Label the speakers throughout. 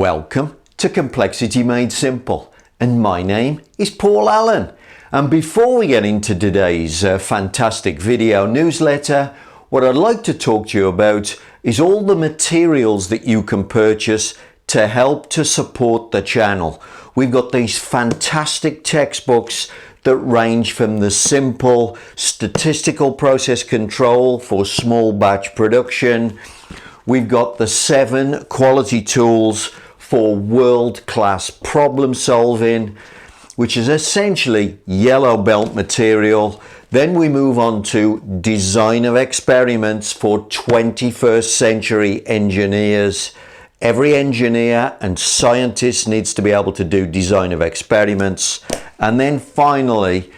Speaker 1: Welcome to Complexity Made Simple, and my name is Paul Allen. And before we get into today's fantastic video newsletter, what I'd like to talk to you about is all the materials that you can purchase to help to support the channel. We've got these fantastic textbooks that range from the simple statistical process control for small batch production. We've got the 7 quality tools for world-class problem solving, which is essentially yellow belt material. Then we move on to design of experiments for 21st century engineers. Every engineer and scientist needs to be able to do design of experiments. And then finally,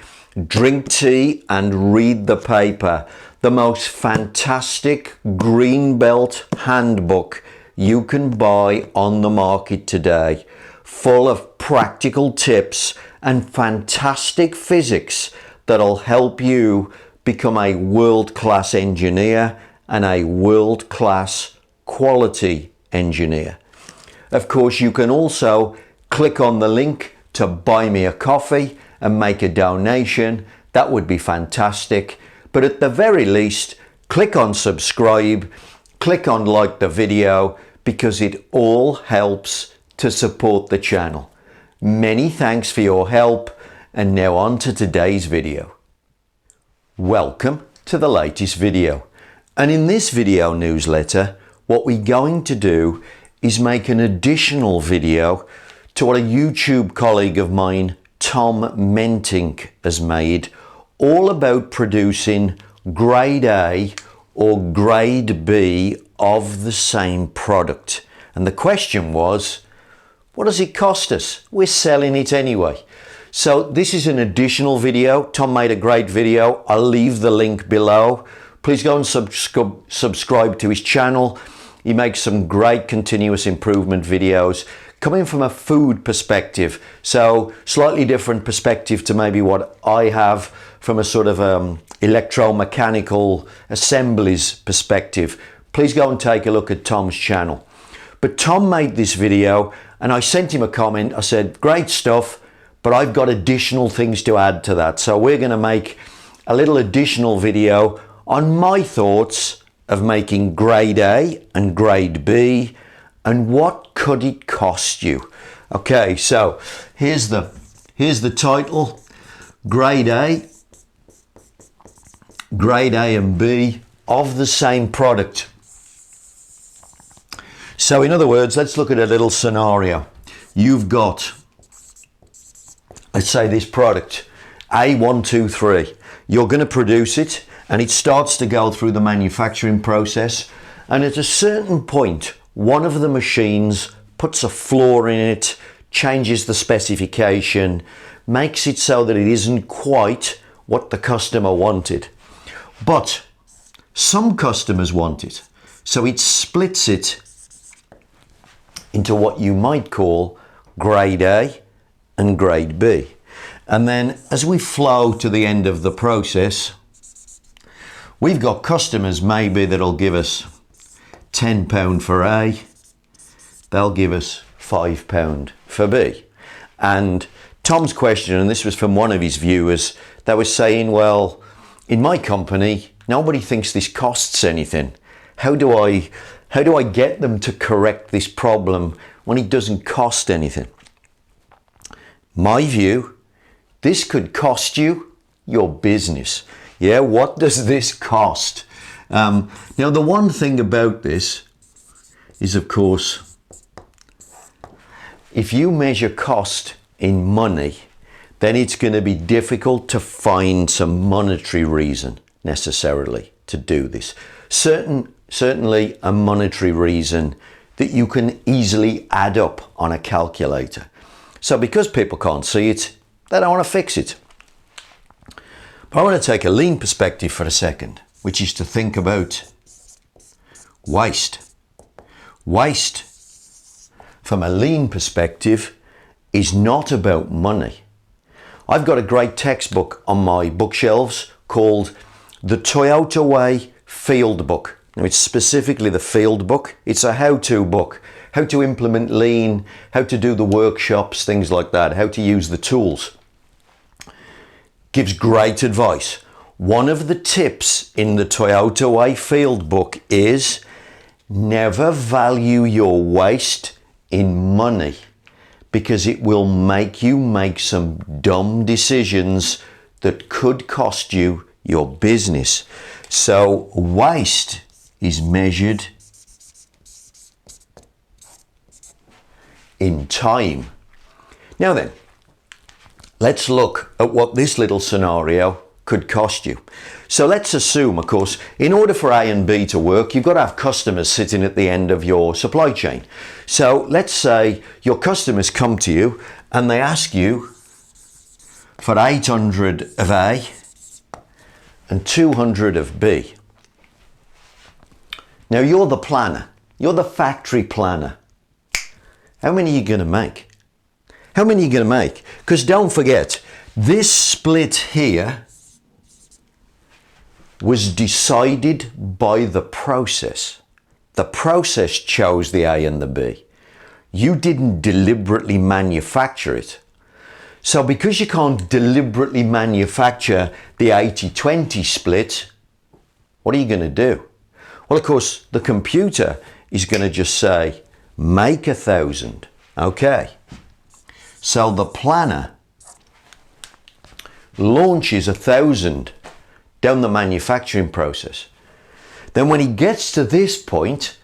Speaker 1: drink tea and read the paper. The most fantastic green belt handbook you can buy on the market today, full of practical tips and fantastic physics that'll help you become a world-class engineer and a world-class quality engineer. Of course, you can also click on the link to buy me a coffee and make a donation. That would be fantastic. But at the very least, click on subscribe, click on like the video, because it all helps to support the channel. Many thanks for your help, and now on to today's video. Welcome to the latest video. And in this video newsletter, what we're going to do is make an additional video to what a YouTube colleague of mine, Tom Mentink, has made, all about producing grade A or grade B of the same product. And the question was, what does it cost us? We're selling it anyway. So this is an additional video. Tom made a great video. I'll leave the link below. Please go and subscribe to his channel. He makes some great continuous improvement videos coming from a food perspective. So slightly different perspective to maybe what I have from a sort of electromechanical assemblies perspective. Please go and take a look at Tom's channel. But Tom made this video and I sent him a comment. I said, great stuff, but I've got additional things to add to that. So we're going to make a little additional video on my thoughts of making grade A and grade B and what could it cost you. Okay, so here's the title, grade A and B of the same product. So in other words, let's look at a little scenario. You've got, let's say, this product, A123. You're going to produce it and it starts to go through the manufacturing process. And at a certain point, one of the machines puts a flaw in it, changes the specification, makes it so that it isn't quite what the customer wanted. But some customers want it. So it splits it into what you might call grade A and grade B. And then as we flow to the end of the process, we've got customers maybe that'll give us £10 for A, they'll give us £5 for B. And Tom's question, and this was from one of his viewers, that was saying, well, in my company, nobody thinks this costs anything. How do I get them to correct this problem when it doesn't cost anything? My view, this could cost you your business. Yeah, what does this cost? Now, the one thing about this is, of course, if you measure cost in money, then it's going to be difficult to find some monetary reason necessarily to do this. Certainly a monetary reason that you can easily add up on a calculator. So because people can't see it, they don't want to fix it. But I want to take a lean perspective for a second, which is to think about waste. Waste, from a lean perspective, is not about money. I've got a great textbook on my bookshelves called The Toyota Way Field Book. Now, it's specifically the field book. It's a how-to book, how to implement lean, how to do the workshops, things like that, how to use the tools. Gives great advice. One of the tips in the Toyota Way Field Book is never value your waste in money, because it will make you make some dumb decisions that could cost you your business. So waste is measured in time. Now then, let's look at what this little scenario could cost you. So let's assume, of course, in order for A and B to work, you've got to have customers sitting at the end of your supply chain. So let's say your customers come to you and they ask you for 800 of A and 200 of B. Now you're the planner, you're the factory planner. How many are you going to make? How many are you going to make? Because don't forget, this split here was decided by the process. The process chose the A and the B. You didn't deliberately manufacture it. So because you can't deliberately manufacture the 80-20 split, what are you going to do? Well, of course, the computer is going to just say, make 1,000. Okay. So the planner launches 1,000 down the manufacturing process. Then when he gets to this point,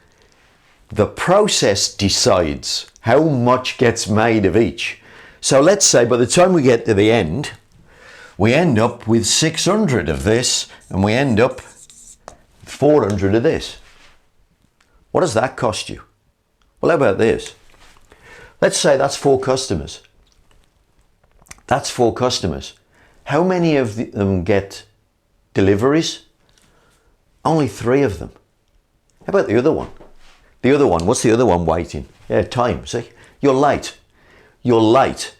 Speaker 1: the process decides how much gets made of each. So let's say by the time we get to the end, we end up with 600 of this and we end up 400 of this. What does that cost you? Well, how about this? Let's say that's 4 customers. That's 4 customers. How many of them get deliveries? Only 3 of them. How about the other one? The other one, what's the other one waiting? Yeah, time, see? You're late. You're late.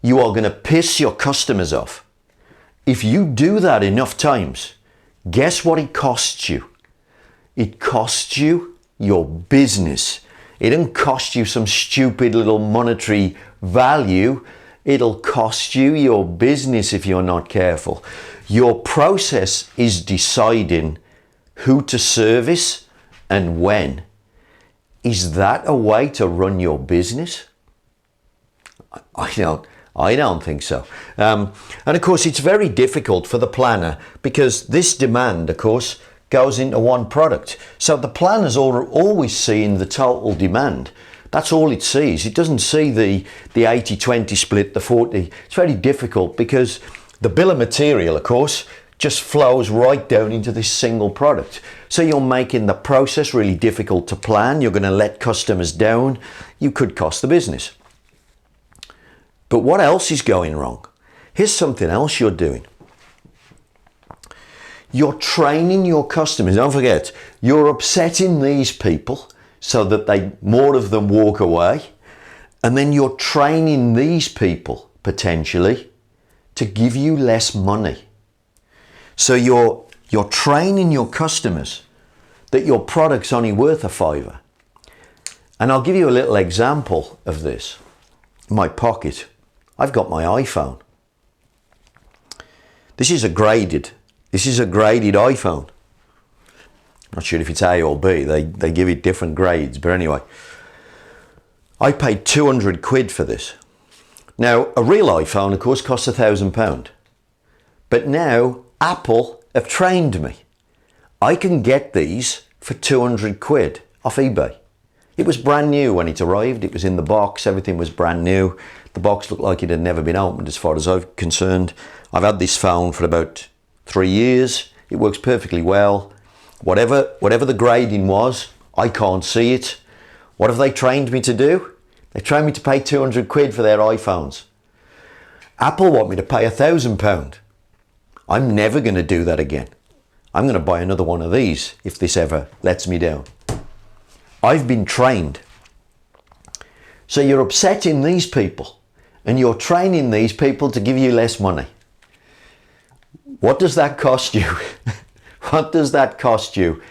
Speaker 1: You are going to piss your customers off. If you do that enough times, guess what it costs you? It costs you your business. It doesn't cost you some stupid little monetary value. It'll cost you your business if you're not careful. Your process is deciding who to service and when. Is that a way to run your business? I don't think so. And of course, it's very difficult for the planner because this demand, of course, goes into one product. So the planner's always seeing the total demand. That's all it sees. It doesn't see the 80-20 split, the 40. It's very difficult because the bill of material, of course, just flows right down into this single product. So you're making the process really difficult to plan. You're going to let customers down. You could cost the business. But what else is going wrong? Here's something else you're doing. You're training your customers. Don't forget, you're upsetting these people so that more of them walk away. And then you're training these people, potentially, to give you less money. So you're training your customers that your product's only worth a $5. And I'll give you a little example of this. In my pocket, I've got my iPhone. This is a graded iPhone. Not sure if it's A or B. They give it different grades. But anyway, I paid 200 quid for this. Now, a real iPhone, of course, costs £1,000. But now, Apple have trained me. I can get these for 200 quid off eBay. It was brand new when it arrived. It was in the box. Everything was brand new. The box looked like it had never been opened as far as I'm concerned. I've had this phone for about 3 years. It works perfectly well. Whatever the grading was, I can't see it. What have they trained me to do? They trained me to pay 200 quid for their iPhones. Apple want me to pay £1,000. I'm never going to do that again. I'm going to buy another one of these if this ever lets me down. I've been trained. So you're upsetting these people and you're training these people to give you less money. What does that cost you? What does that cost you?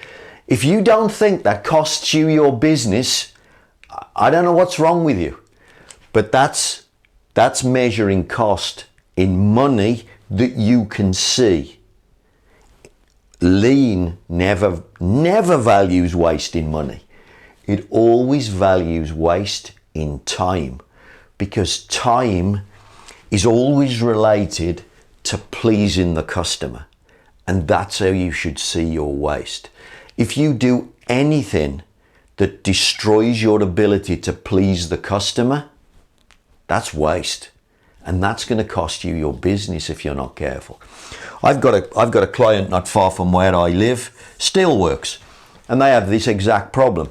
Speaker 1: If you don't think that costs you your business, I don't know what's wrong with you, but that's measuring cost in money that you can see. Lean never values waste in money. It always values waste in time, because time is always related to pleasing the customer. And that's how you should see your waste. If you do anything that destroys your ability to please the customer, that's waste. And that's going to cost you your business if you're not careful. I've got a client not far from where I live, Steelworks, and they have this exact problem.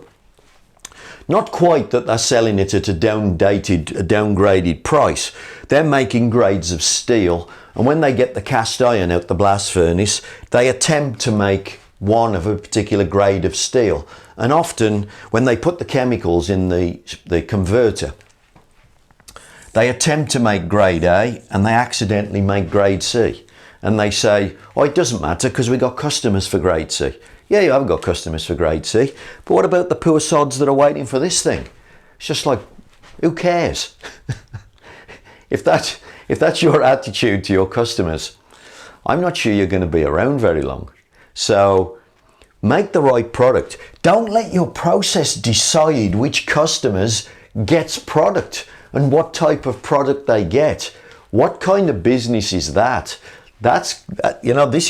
Speaker 1: Not quite that they're selling it at a downgraded price. They're making grades of steel, and when they get the cast iron out the blast furnace, they attempt to make one of a particular grade of steel. And often, when they put the chemicals in the converter, they attempt to make grade A and they accidentally make grade C. And they say, oh, it doesn't matter because we got customers for grade C. Yeah, you haven't got customers for grade C, but what about the poor sods that are waiting for this thing? It's just like, who cares? If that's your attitude to your customers, I'm not sure you're going to be around very long. So make the right product. Don't let your process decide which customers gets product and what type of product they get. What kind of business is that? This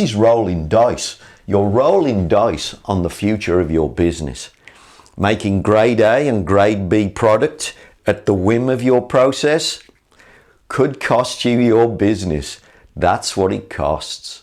Speaker 1: is rolling dice. You're rolling dice on the future of your business. Making grade A and grade B product at the whim of your process could cost you your business. That's what it costs.